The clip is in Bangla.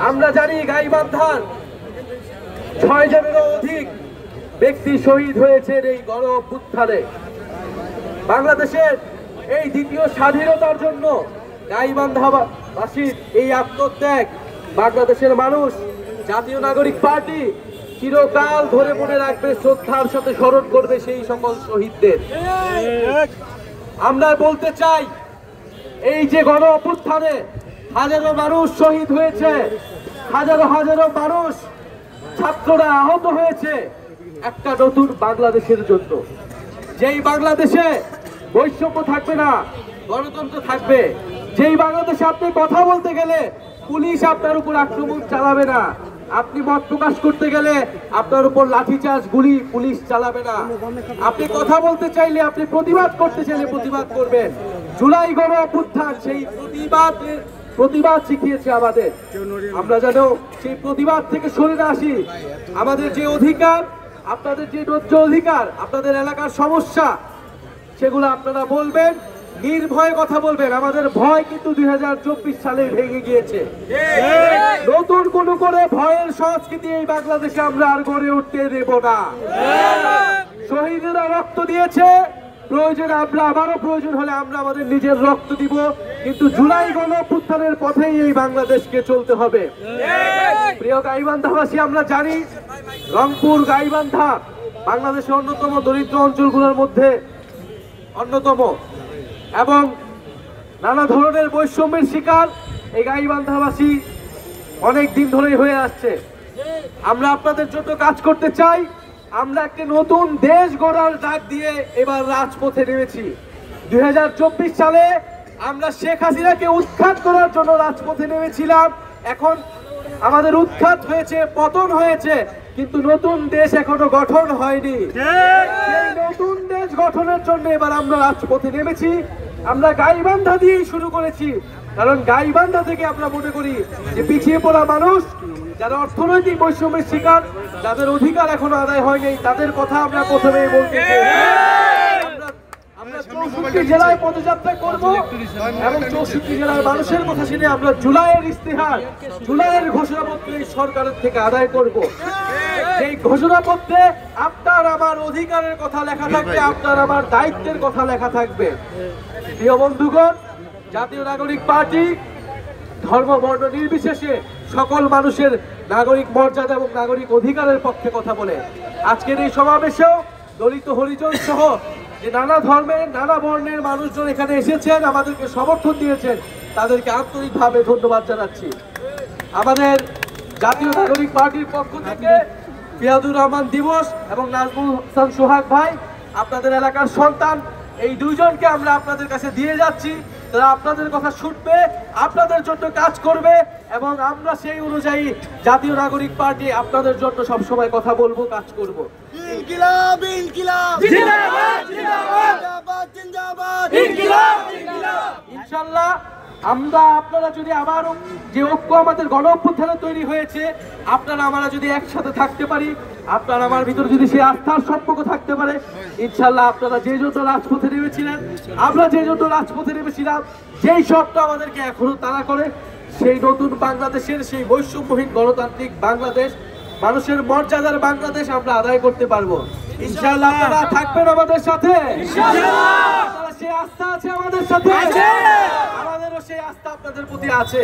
আমরা জানি গাইবান্ধার 6 জনেরও অধিক ব্যক্তি শহীদ হয়েছে এই গণ অভ্যুত্থানে। বাংলাদেশের এই দ্বিতীয় স্বাধীনতার জন্য গাইবান্ধাবাসীর এই আত্মত্যাগ বাংলাদেশের মানুষ, জাতীয় নাগরিক পার্টি চিরকাল ধরে মনে রাখবে, শ্রদ্ধার সাথে স্মরণ করবে সেই সকল শহীদদের। আমরা বলতে চাই, এই যে গণ অভ্যুত্থানে হাজারো মানুষ শহীদ হয়েছে, হাজারো হাজারো মানুষ, ছাত্ররা আহত হয়েছে একটা নতুন বাংলাদেশের জন্য, যেই বাংলাদেশে বৈষম্য থাকবে না, গণতন্ত্র থাকবে, যেই বাংলাদেশে আপনি কথা বলতে গেলে পুলিশ আপনার উপর আক্রমণ চালাবে না, আপনি মত প্রকাশ করতে গেলে আপনার উপর লাঠিচার্জ গুলি পুলিশ চালাবে না, আপনি কথা বলতে চাইলে, আপনি প্রতিবাদ করতে চাইলে প্রতিবাদ করবেন। জুলাই গণ অভ্যুত্থান সেই প্রতিবাদ শিখিয়েছে আমাদের। আমরা যেন সেই প্রতিবাদ থেকে সরে না আসি। আমাদের যে অধিকার, আপনাদের যে ন্যায্য অধিকার, আপনাদের এলাকার সমস্যা, সেগুলো আপনারা বলবেন, নির্ভয়ে কথা বলবেন। আমাদের ভয় কিন্তু 2024 সালে ভেঙে গিয়েছে। নতুন কোন করে ভয়ের সংস্কৃতি এই বাংলাদেশে আমরা আর গড়ে উঠতে দেব না। শহীদেরা রক্ত দিয়েছে, প্রয়োজনে আমরা আবারও প্রয়োজন হলে আমরা আমাদের নিজের রক্ত দিব, কিন্তু জুলাই গণ অভ্যুত্থানের পথেই এই বাংলাদেশকে চলতে হবে। প্রিয় গাইবান্ধাবাসী, আমরা জানি রংপুর, গাইবান্ধা বাংলাদেশের অন্যতম দরিদ্র অঞ্চলগুলোর মধ্যে অন্যতম, এবং নানা ধরনের বৈষম্যের শিকার এই গাইবান্ধাবাসী অনেক দিন ধরেই হয়ে আসছে। আমরা আপনাদের জন্য কাজ করতে চাই। আমরা একটি নতুন দেশ গড়ার ডাক দিয়ে এবার রাজপথে নেমেছি। 2024 সালে আমরা শেখ হাসিনাকে উৎখাত করার জন্য রাজপথে নেমেছিলাম। এখন আমাদের উৎখাত হয়েছে, পতন হয়েছে, কিন্তু নতুন দেশ এখনো গঠন হয়নি। সেই নতুন দেশ গঠনের জন্য এবার আমরা রাজপথে নেমেছি। আমরা গাইবান্ধা দিয়েই শুরু করেছি, কারণ গাইবান্ধা থেকে আমরা মনে করি যে পিছিয়ে পড়া মানুষ, যারা অর্থনৈতিক বৈষম্যের শিকার, যাদের অধিকার এখনো আদায় হয়নি, তাদের কথা আমরা প্রথমেই বলতে চাই। আমরা 64 জেলায় পদযাত্রা করব এবং 64 জেলার মানুষের কথা শুনে আমরা জুলাইয়ের ইস্তেহার, জুলাইয়ের ঘোষণাপত্র এই সরকারের থেকে আদায় করব। এই ঘোষণাপত্রে আপনার আমার অধিকারের কথা লেখা থাকবে, আপনার আমার দায়িত্বের কথা লেখা থাকবে। প্রিয় বন্ধুগণ, জাতীয় নাগরিক পার্টি ধর্ম বর্ণ নির্বিশেষে সকল মানুষের নাগরিক মর্যাদা এবং নাগরিক অধিকারের পক্ষে কথা বলে আজকের এই সমাবেশেও দলিত হরিজন সহ যে নানা ধর্মের, নানা বর্ণের মানুষজন এখানে এসেছেন, আমাদেরকে সমর্থন দিয়েছেন, তাদেরকে আন্তরিকভাবে ধন্যবাদ জানাচ্ছি। আমাদের জাতীয় নাগরিক পার্টির পক্ষ থেকে ফিয়াদুর রহমান দিবস এবং নাজমুল হাসান সোহাগ ভাই, আপনাদের এলাকার সন্তান, এই দুইজনকে আমরা আপনাদের কাছে দিয়ে যাচ্ছি। তারা আপনাদের কথা শুনবে, আপনাদের জন্য কাজ করবে, এবং আমরা সেই অনুযায়ী জাতীয় নাগরিক পার্টি আপনাদের জন্য সবসময় কথা বলবো, কাজ করব। ইনকিলাব ইনকিলাব জিন্দাবাদ জিন্দাবাদ জিন্দাবাদ ইনকিলাব ইনকিলাব। ইনশাআল্লাহ আপনারা যদি আবারও যে ঐক্য আমাদের গণ অভ্যুত্থানে তৈরি হয়েছে, আপনারা আমরা যদি একসাথে থাকতে পারি, আপনার আমার ভিতরে যদি সেই আস্থার সম্পর্ক থাকতে পারে, ইনশাআল্লাহ আপনারা যে জন্য রাজপথে নেমেছিলেন, আমরা যে জন্য রাজপথে নেমেছিলাম, যেই স্বপ্ন আমাদেরকে এখনো তাড়া করে, সেই নতুন বাংলাদেশের, সেই বৈষম্যহীন গণতান্ত্রিক বাংলাদেশ, মানুষের মর্যাদার বাংলাদেশ আমরা আদায় করতে পারবো। ইনশাআল্লাহ আপনারা থাকবেন আমাদের সাথে, ইনশাআল্লাহ। সেই আস্থা আছে আমাদের সাথে, আমাদেরও সেই আস্থা আপনাদের প্রতি আছে।